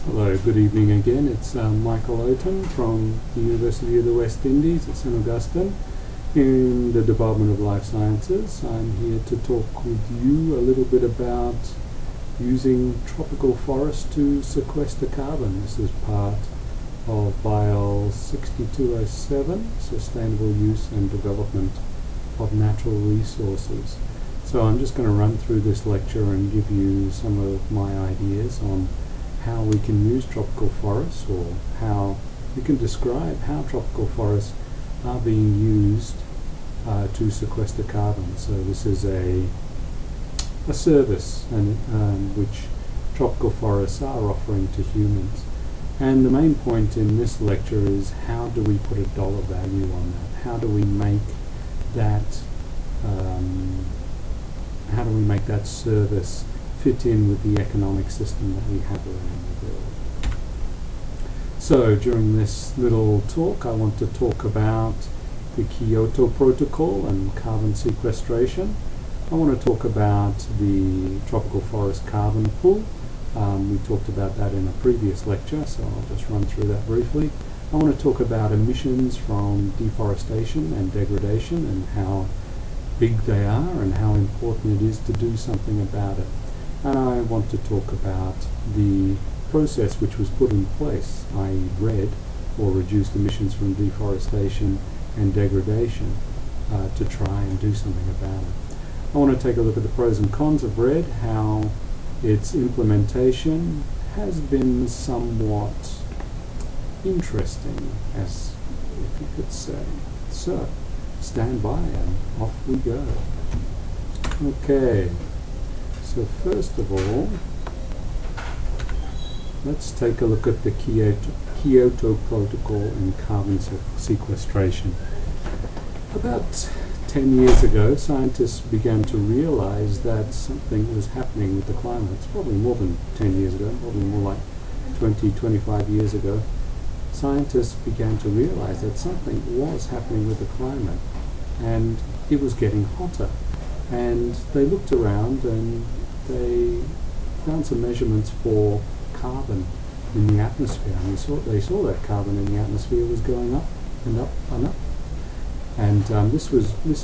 Hello, good evening again. It's Michael Oaten from the University of the West Indies at St Augustine in the Department of Life Sciences. I'm here to talk with you a little bit about using tropical forests to sequester carbon. This is part of BIOL6207, Sustainable Use and Development of Natural Resources. So I'm just going to run through this lecture and give you some of my ideas on how we can use tropical forests, or how we can describe how tropical forests are being used to sequester carbon. So this is a service which tropical forests are offering to humans. And the main point in this lecture is, how do we put a dollar value on that? How do we make that service fit in with the economic system that we have around the world? So during this little talk, I want to talk about the Kyoto Protocol and carbon sequestration. I want to talk about the tropical forest carbon pool. We talked about that in a previous lecture, so I'll just run through that briefly. I want to talk about emissions from deforestation and degradation, and how big they are and how important it is to do something about it. And I want to talk about the process which was put in place, i.e. RED, or reduced emissions from deforestation and degradation, to try and do something about it. I want to take a look at the pros and cons of RED, how its implementation has been somewhat interesting, as if you could say. So, stand by and off we go. Okay. So first of all, let's take a look at the Kyoto Protocol and carbon sequestration. About 10 years ago, scientists began to realize that something was happening with the climate. It's probably more than 10 years ago, probably more like 20, 25 years ago. Scientists began to realize that something was happening with the climate, and it was getting hotter. And they looked around and they found some measurements for carbon in the atmosphere, and they saw that carbon in the atmosphere was going up and up and up. And this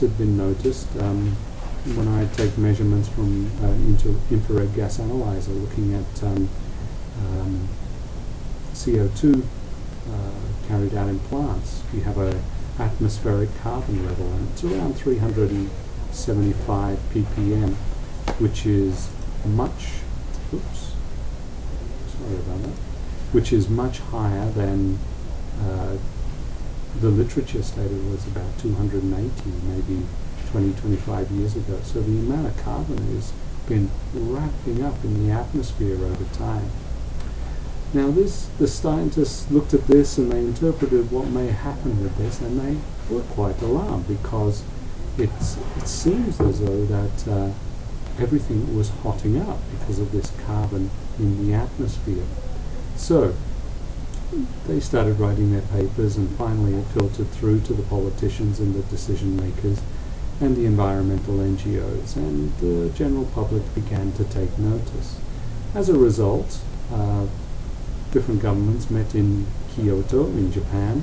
had been noticed when I take measurements from infrared gas analyzer, looking at CO2 carried out in plants. You have a atmospheric carbon level, and it's around 375 ppm, which is much higher than the literature stated was about 280, maybe 20-25 years ago. So the amount of carbon has been ramping up in the atmosphere over time. Now the scientists looked at this and they interpreted what may happen with this, and they were quite alarmed, because it seems as though that everything was hotting up because of this carbon in the atmosphere. So they started writing their papers, and finally it filtered through to the politicians and the decision makers and the environmental NGOs, and the general public began to take notice. As a result, different governments met in Kyoto in Japan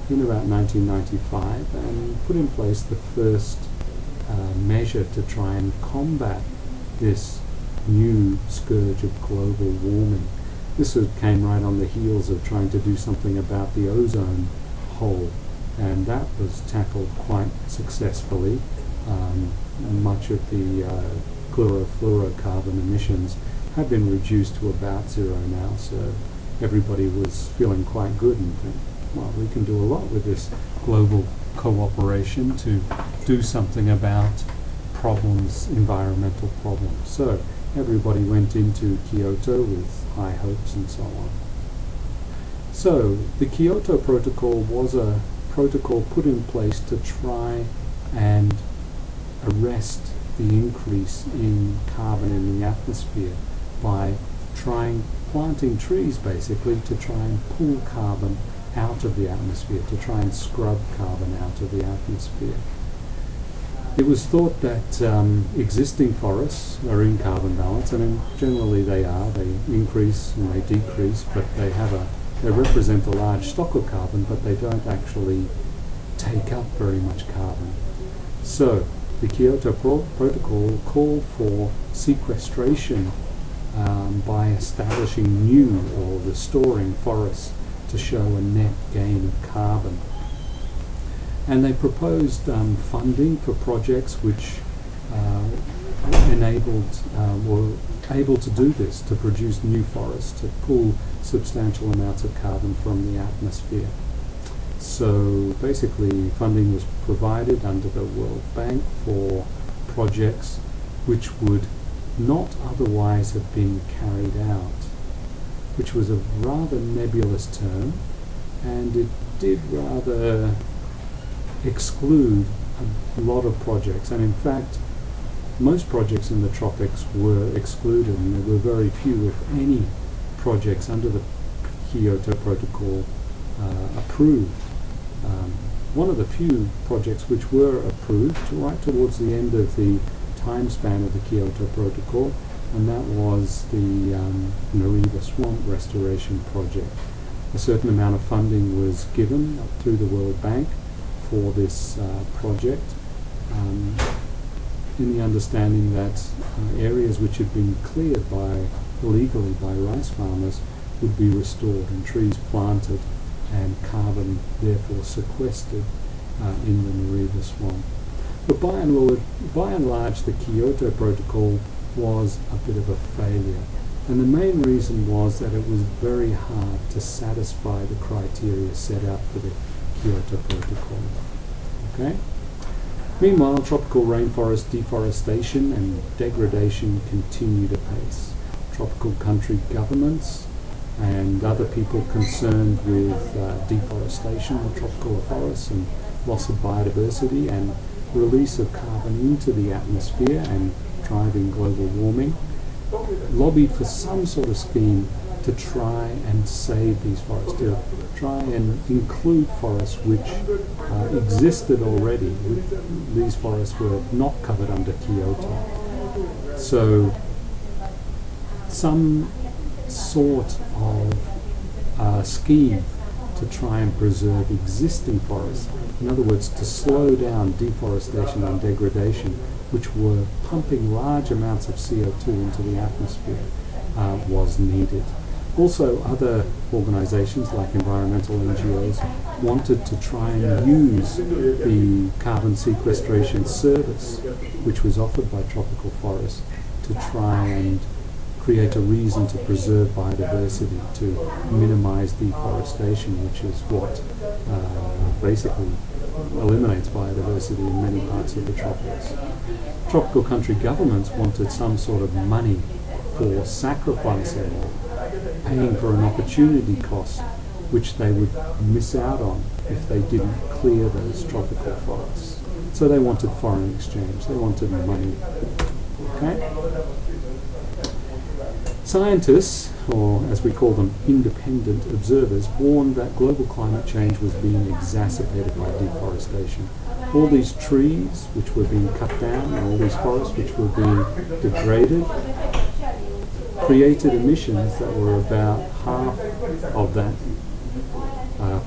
in about 1995 and put in place the first measure to try and combat this new scourge of global warming. This came right on the heels of trying to do something about the ozone hole, and that was tackled quite successfully. Much of the chlorofluorocarbon emissions have been reduced to about zero now, so everybody was feeling quite good and think, well, we can do a lot with this global cooperation to do something about problems, environmental problems. So everybody went into Kyoto with high hopes and so on. So the Kyoto Protocol was a protocol put in place to try and arrest the increase in carbon in the atmosphere by planting trees, basically, to try and pull carbon out of the atmosphere, to try and scrub carbon out of the atmosphere. It was thought that existing forests are in carbon balance, and generally they are. They increase and they decrease, but they represent a large stock of carbon, but they don't actually take up very much carbon. So the Kyoto Protocol called for sequestration by establishing new or restoring forests to show a net gain of carbon. And they proposed funding for projects which were able to do this, to produce new forests, to pull substantial amounts of carbon from the atmosphere. So basically funding was provided under the World Bank for projects which would not otherwise have been carried out, which was a rather nebulous term, and it did rather exclude a lot of projects, and in fact most projects in the tropics were excluded, and there were very few, if any, projects under the Kyoto Protocol approved. One of the few projects which were approved right towards the end of the time span of the Kyoto Protocol, and that was the Nareva Swamp Restoration Project. A certain amount of funding was given through the World Bank for this project, in the understanding that areas which had been cleared illegally by rice farmers would be restored and trees planted and carbon therefore sequestered in the Nareva Swamp. But by and large the Kyoto Protocol was a bit of a failure, and the main reason was that it was very hard to satisfy the criteria set out for the Kyoto Protocol. Okay? Meanwhile, tropical rainforest deforestation and degradation continued apace. Tropical country governments and other people concerned with deforestation of tropical forests and loss of biodiversity and release of carbon into the atmosphere and driving global warming lobbied for some sort of scheme to try and save these forests, to try and include forests which existed already. These forests were not covered under Kyoto. So some sort of scheme to try and preserve existing forests, in other words, to slow down deforestation and degradation, which were pumping large amounts of CO2 into the atmosphere, was needed. Also, other organizations like environmental NGOs wanted to try and use the carbon sequestration service which was offered by tropical forests to try and create a reason to preserve biodiversity, to minimize deforestation, which is what basically eliminates biodiversity in many parts of the tropics. Tropical country governments wanted some sort of money for sacrificing or paying for an opportunity cost which they would miss out on if they didn't clear those tropical forests. So they wanted foreign exchange, they wanted money. Okay? Scientists, or as we call them, independent observers, warned that global climate change was being exacerbated by deforestation. All these trees which were being cut down and all these forests which were being degraded created emissions that were about half of that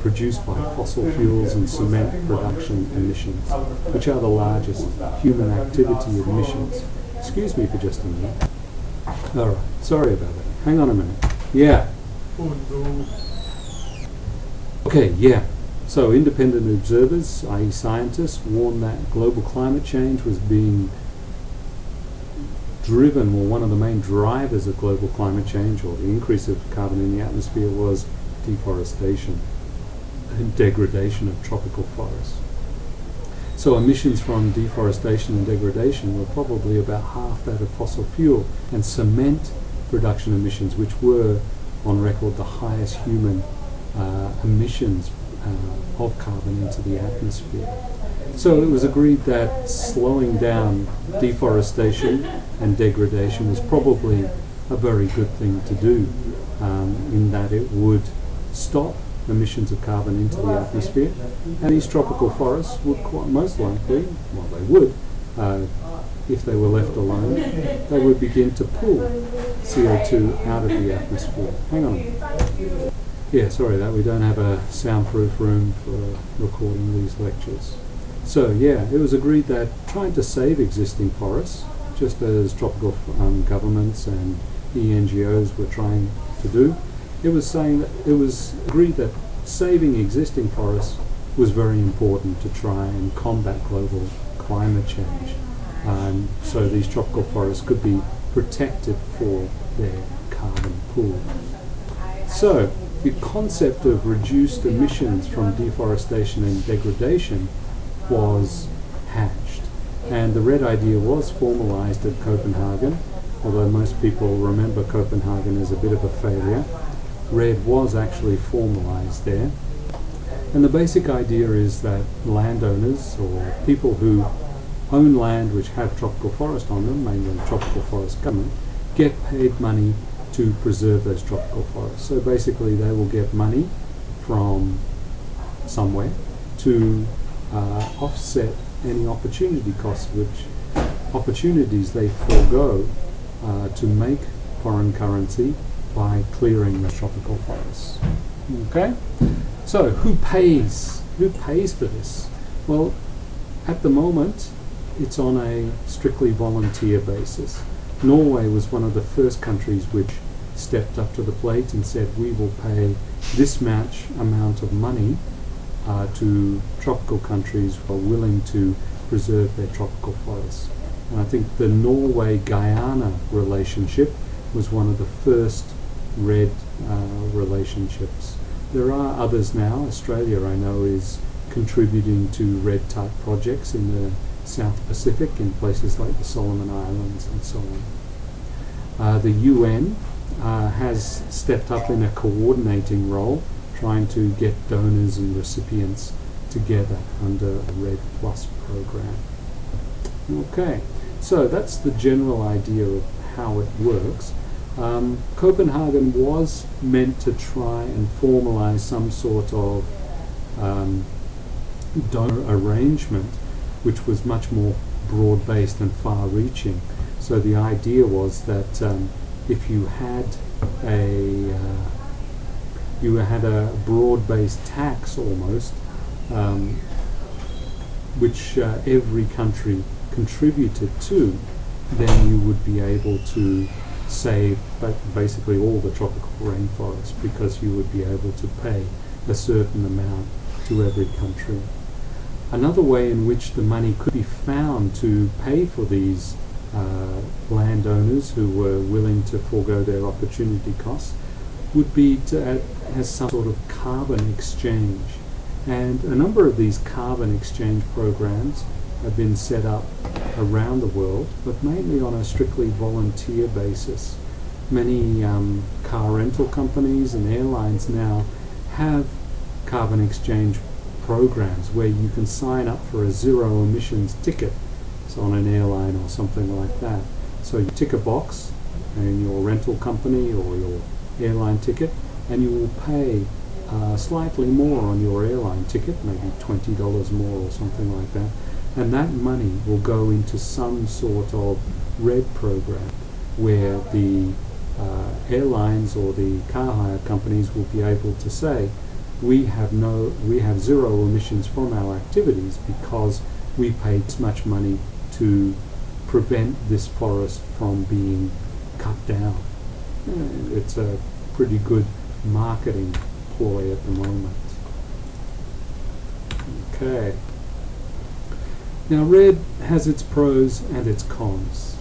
produced by fossil fuels and cement production emissions, which are the largest human activity emissions. Excuse me for just a minute. All right, sorry about that. Hang on a minute. Yeah. Okay, yeah. So independent observers, i.e. scientists, warn that global climate change was being driven, or one of the main drivers of global climate change, or the increase of carbon in the atmosphere, was deforestation and degradation of tropical forests. So emissions from deforestation and degradation were probably about half that of fossil fuel and cement production emissions, which were on record the highest human emissions of carbon into the atmosphere. So it was agreed that slowing down deforestation and degradation was probably a very good thing to do, in that it would stop emissions of carbon into the atmosphere, and these tropical forests would quite most likely, well they would, if they were left alone, they would begin to pull CO2 out of the atmosphere. Hang on. Yeah, sorry that we don't have a soundproof room for recording these lectures. So yeah, it was agreed that trying to save existing forests, just as tropical governments and the NGOs were trying to do, it was agreed that saving existing forests was very important to try and combat global climate change. So these tropical forests could be protected for their carbon pool. So the concept of reduced emissions from deforestation and degradation was hatched, and the RED idea was formalized at Copenhagen. Although most people remember Copenhagen as a bit of a failure, RED was actually formalized there. And the basic idea is that landowners or people who own land which have tropical forest on them, mainly tropical forest government, get paid money to preserve those tropical forests. So basically they will get money from somewhere to offset any opportunity costs, which opportunities they forego to make foreign currency by clearing the tropical forests. Okay? So who pays? Who pays for this? Well, at the moment, it's on a strictly volunteer basis. Norway was one of the first countries which stepped up to the plate and said, we will pay this amount of money to tropical countries who are willing to preserve their tropical forests. And I think the Norway-Guyana relationship was one of the first RED relationships. There are others now. Australia, I know, is contributing to RED-type projects in the South Pacific, in places like the Solomon Islands and so on. The UN has stepped up in a coordinating role, trying to get donors and recipients together under a RED Plus program. Okay, so that's the general idea of how it works. Copenhagen was meant to try and formalize some sort of donor arrangement which was much more broad-based and far-reaching. So the idea was that if you had a broad-based tax almost, which every country contributed to, then you would be able to save basically all the tropical rainforests, because you would be able to pay a certain amount to every country. Another way in which the money could be found to pay for these landowners who were willing to forego their opportunity costs would be to as some sort of carbon exchange. And a number of these carbon exchange programs have been set up around the world, but mainly on a strictly volunteer basis. Many car rental companies and airlines now have carbon exchange programs where you can sign up for a zero emissions ticket. It's on an airline or something like that. So you tick a box in your rental company or your airline ticket, and you will pay slightly more on your airline ticket, maybe $20 more or something like that. And that money will go into some sort of RED program where the airlines or the car hire companies will be able to say, we have zero emissions from our activities because we paid this much money to prevent this forest from being cut down. It's a pretty good marketing ploy at the moment. Okay. Now RED has its pros and its cons.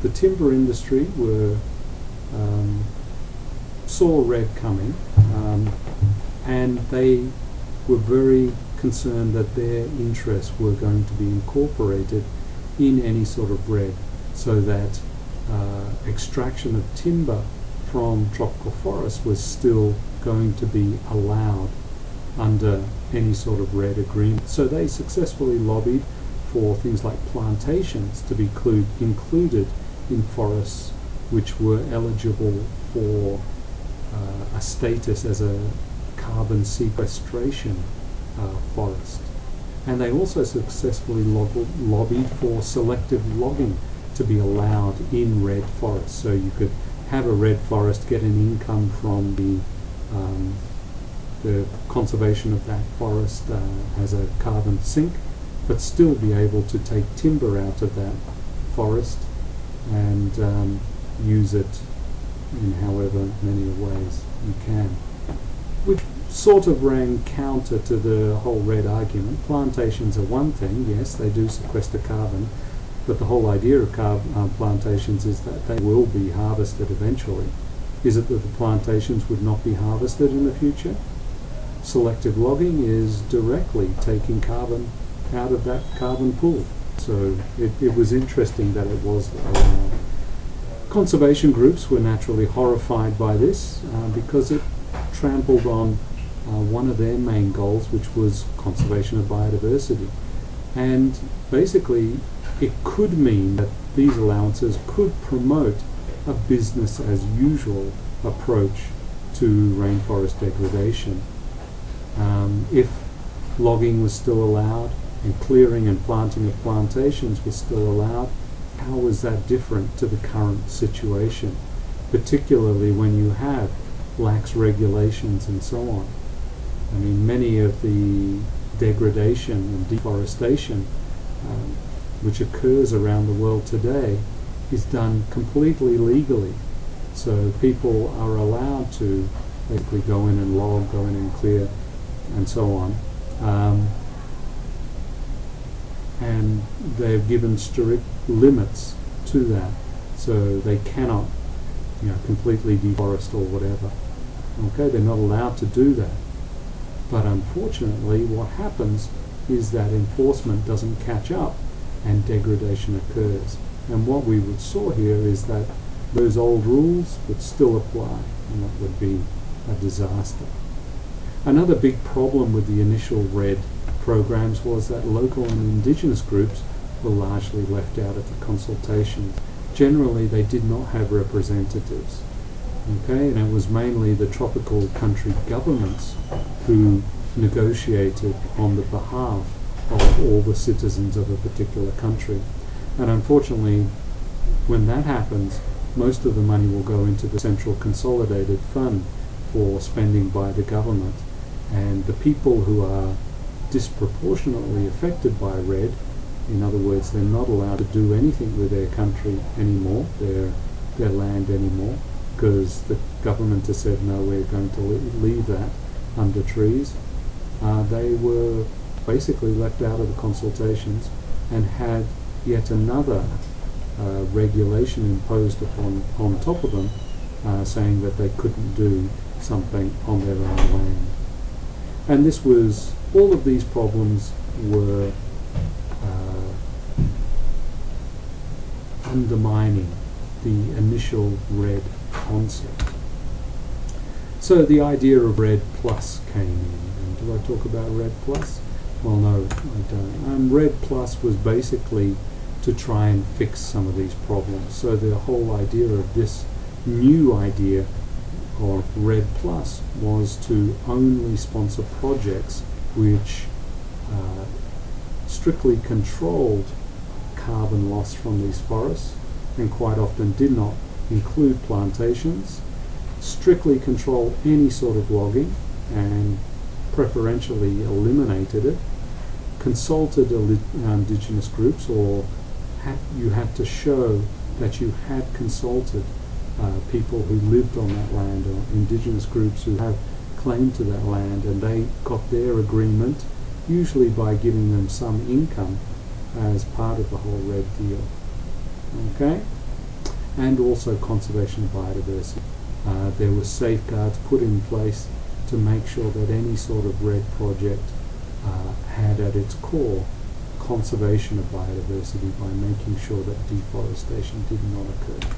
The timber industry saw RED coming, and they were very concerned that their interests were going to be incorporated in any sort of RED, so that extraction of timber from tropical forests was still going to be allowed under any sort of RED agreement. So they successfully lobbied for things like plantations to be included in forests which were eligible for a status as a carbon sequestration forest. And they also successfully lobbied for selective logging to be allowed in red forests. So you could have a red forest, get an income from the conservation of that forest as a carbon sink, but still be able to take timber out of that forest and use it in however many ways you can. Which sort of ran counter to the whole red argument. Plantations are one thing, yes, they do sequester carbon, but the whole idea of plantations is that they will be harvested eventually. Is it that the plantations would not be harvested in the future? Selective logging is directly taking carbon out of that carbon pool. So it was interesting that it was allowed. Conservation groups were naturally horrified by this because it trampled on one of their main goals, which was conservation of biodiversity. And basically it could mean that these allowances could promote a business as usual approach to rainforest degradation. If logging was still allowed and clearing and planting of plantations was still allowed, how was that different to the current situation, particularly when you have lax regulations and so on? I mean, many of the degradation and deforestation which occurs around the world today is done completely legally. So people are allowed to basically go in and log, go in and clear, and so on. And they're given strict limits to that. So they cannot, completely deforest or whatever. Okay, they're not allowed to do that. But unfortunately, what happens is that enforcement doesn't catch up and degradation occurs. And what we saw here is that those old rules would still apply, and that would be a disaster. Another big problem with the initial RED programs was that local and indigenous groups were largely left out of the consultations. Generally, they did not have representatives. Okay, and it was mainly the tropical country governments who negotiated on the behalf of all the citizens of a particular country. And unfortunately, when that happens, most of the money will go into the central consolidated fund for spending by the government. And the people who are disproportionately affected by RED, in other words, they're not allowed to do anything with their country anymore, their land anymore, because the government has said, no, we're going to leave that under trees. They were basically left out of the consultations and had yet another regulation imposed on top of them, saying that they couldn't do something on their own land. And this was, all of these problems were undermining the initial RED concept. So the idea of RED Plus came in. And do I talk about RED Plus? Well, no, I don't. RED Plus was basically to try and fix some of these problems. So the whole idea of this new idea of RED Plus was to only sponsor projects which strictly controlled carbon loss from these forests, and quite often did not include plantations, strictly controlled any sort of logging and preferentially eliminated it, consulted indigenous groups, or you had to show that you had consulted people who lived on that land, or indigenous groups who have claim to that land, and they got their agreement, usually by giving them some income as part of the whole RED deal. Okay? And also conservation of biodiversity. There were safeguards put in place to make sure that any sort of RED project had at its core conservation of biodiversity by making sure that deforestation did not occur.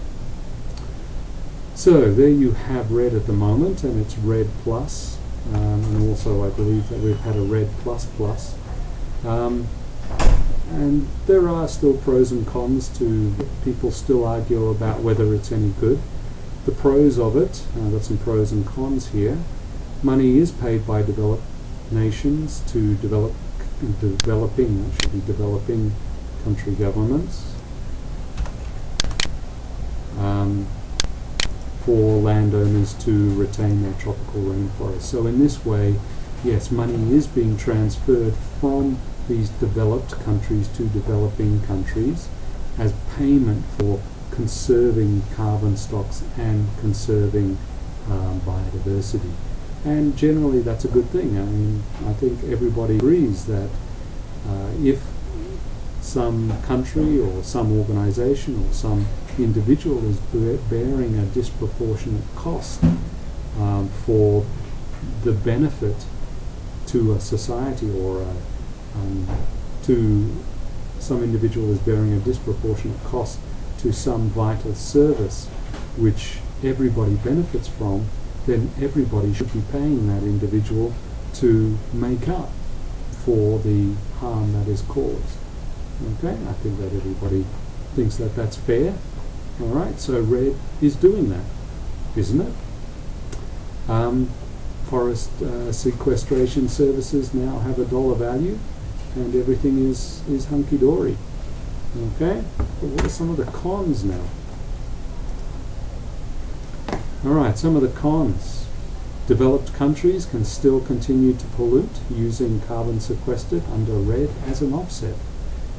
So there you have RED at the moment, and it's RED Plus, and also I believe that we've had a RED Plus Plus. And there are still pros and cons to, people still argue about whether it's any good. The pros of it, I've got some pros and cons here. Money is paid by developed nations to develop developing country governments for landowners to retain their tropical rainforests. So in this way, yes, money is being transferred from these developed countries to developing countries as payment for conserving carbon stocks and conserving biodiversity. And generally that's a good thing. I mean, I think everybody agrees that if some country or some organization or some individual is bearing a disproportionate cost for the benefit to a society, or to some individual is bearing a disproportionate cost to some vital service which everybody benefits from, then everybody should be paying that individual to make up for the harm that is caused. Okay, I think that everybody thinks that that's fair. All right, so RED is doing that, isn't it? Forest sequestration services now have a dollar value, and everything is hunky-dory. Okay, but what are some of the cons now? All right, some of the cons. Developed countries can still continue to pollute using carbon sequestered under RED as an offset.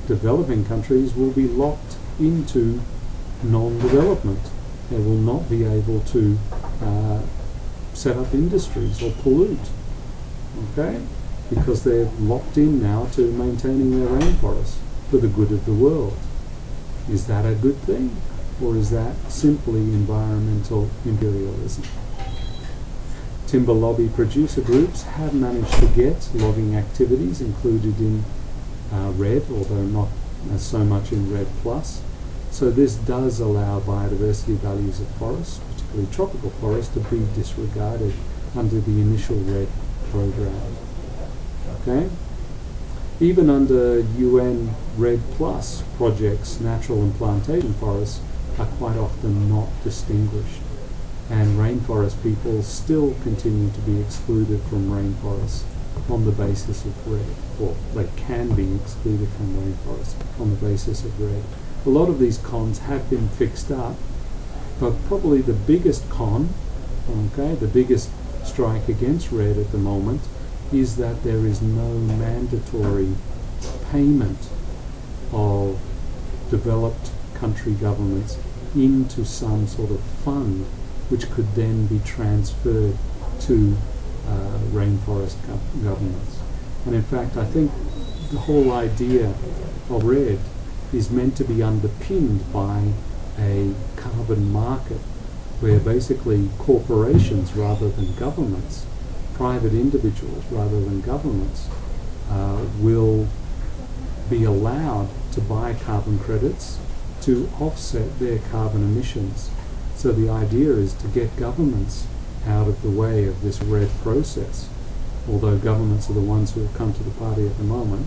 Developing countries will be locked into non-development. They will not be able to set up industries or pollute, okay? Because they're locked in now to maintaining their rainforests for the good of the world. Is that a good thing, or is that simply environmental imperialism? Timber lobby producer groups have managed to get logging activities included in RED, although not so much in RED+. So this does allow biodiversity values of forests, particularly tropical forests, to be disregarded under the initial RED program. Okay? Even under UN RED+ projects, natural and plantation forests are quite often not distinguished, and rainforest people still continue to be excluded from rainforests on the basis of RED, or they can be excluded from rainforests on the basis of RED. A lot of these cons have been fixed up, but probably the biggest con, okay, the biggest strike against RED at the moment, is that there is no mandatory payment of developed country governments into some sort of fund which could then be transferred to rainforest governments. And in fact, I think the whole idea of RED is meant to be underpinned by a carbon market where basically corporations rather than governments, private individuals rather than governments, will be allowed to buy carbon credits to offset their carbon emissions. So the idea is to get governments out of the way of this RED process. Although governments are the ones who have come to the party at the moment,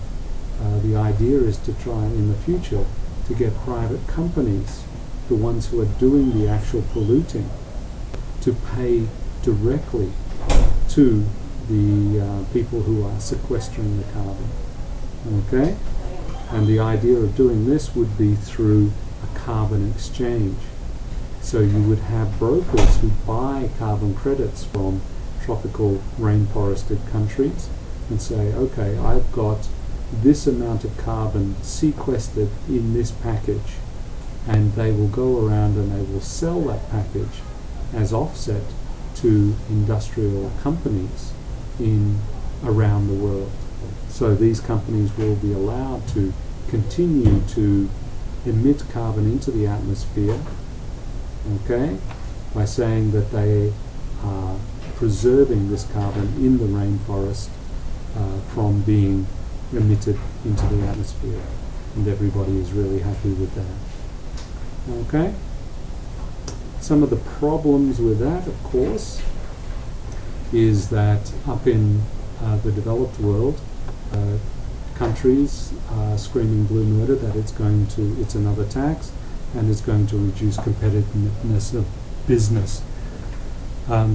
the idea is to try in the future to get private companies, the ones who are doing the actual polluting, to pay directly to the people who are sequestering the carbon. Okay? And the idea of doing this would be through a carbon exchange. So you would have brokers who buy carbon credits from tropical rainforested countries and say, okay, I've got this amount of carbon sequestered in this package, and they will go around and they will sell that package as offset to industrial companies around the world. So these companies will be allowed to continue to emit carbon into the atmosphere, okay, by saying that they are preserving this carbon in the rainforest from being emitted into the atmosphere, and everybody is really happy with that. Okay? Some of the problems with that, of course, is that up in the developed world, countries are screaming blue murder that it's another tax and it's going to reduce competitiveness of business.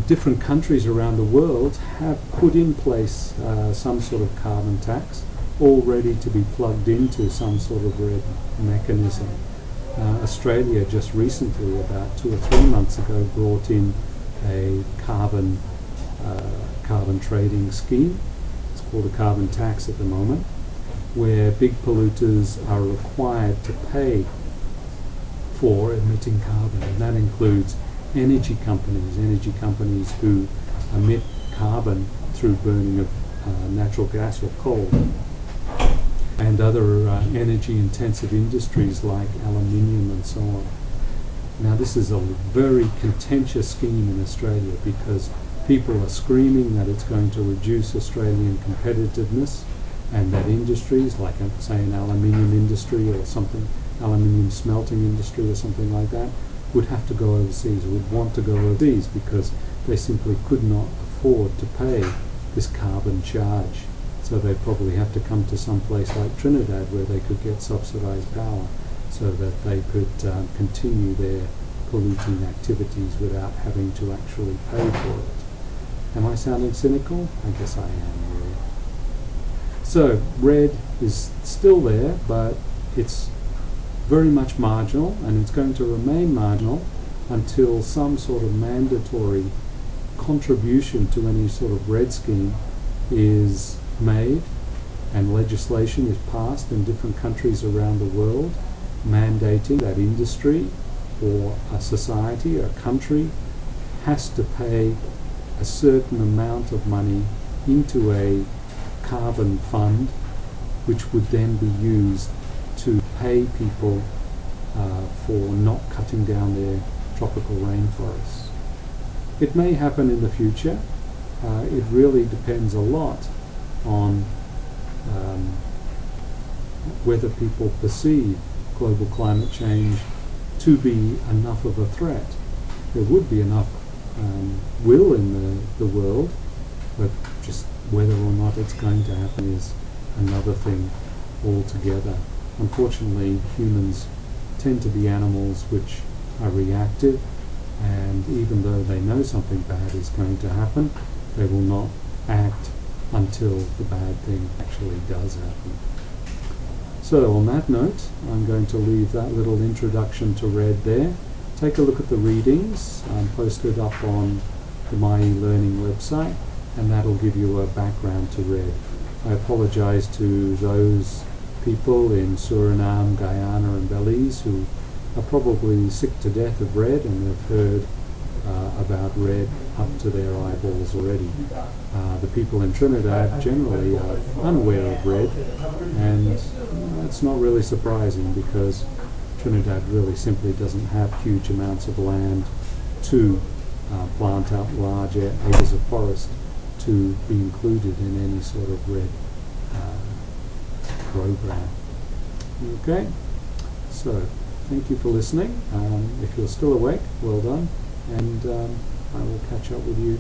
Different countries around the world have put in place some sort of carbon tax, all ready to be plugged into some sort of red mechanism. Australia just recently, about 2 or 3 months ago, brought in a carbon trading scheme. It's called a carbon tax at the moment, where big polluters are required to pay for emitting carbon, and that includes energy companies who emit carbon through burning of natural gas or coal, and other energy-intensive industries like aluminium and so on. Now, this is a very contentious scheme in Australia because people are screaming that it's going to reduce Australian competitiveness, and that industries like, say, an aluminium industry or something, aluminium smelting industry or something like that, would have to go overseas, would want to go overseas because they simply could not afford to pay this carbon charge. So they probably have to come to some place like Trinidad where they could get subsidized power so that they could continue their polluting activities without having to actually pay for it. Am I sounding cynical? I guess I am, really. So red is still there, but it's very much marginal, and it's going to remain marginal until some sort of mandatory contribution to any sort of red scheme is made and legislation is passed in different countries around the world mandating that industry or a society or a country has to pay a certain amount of money into a carbon fund, which would then be used to pay people for not cutting down their tropical rainforests. It may happen in the future. It really depends a lot on whether people perceive global climate change to be enough of a threat. There would be enough will in the world, but just whether or not it's going to happen is another thing altogether. Unfortunately, humans tend to be animals which are reactive, and even though they know something bad is going to happen, they will not act until the bad thing actually does happen. So on that note, I'm going to leave that little introduction to red there. Take a look at the readings posted up on the My eLearning website, and that'll give you a background to red. I apologize to those people in Suriname, Guyana and Belize who are probably sick to death of red and have heard about red up to their eyeballs already. The people in Trinidad generally are unaware of red, and it's not really surprising because Trinidad really simply doesn't have huge amounts of land to plant out large acres of forest to be included in any sort of red program. Okay, so thank you for listening. If you're still awake, well done, and I will catch up with you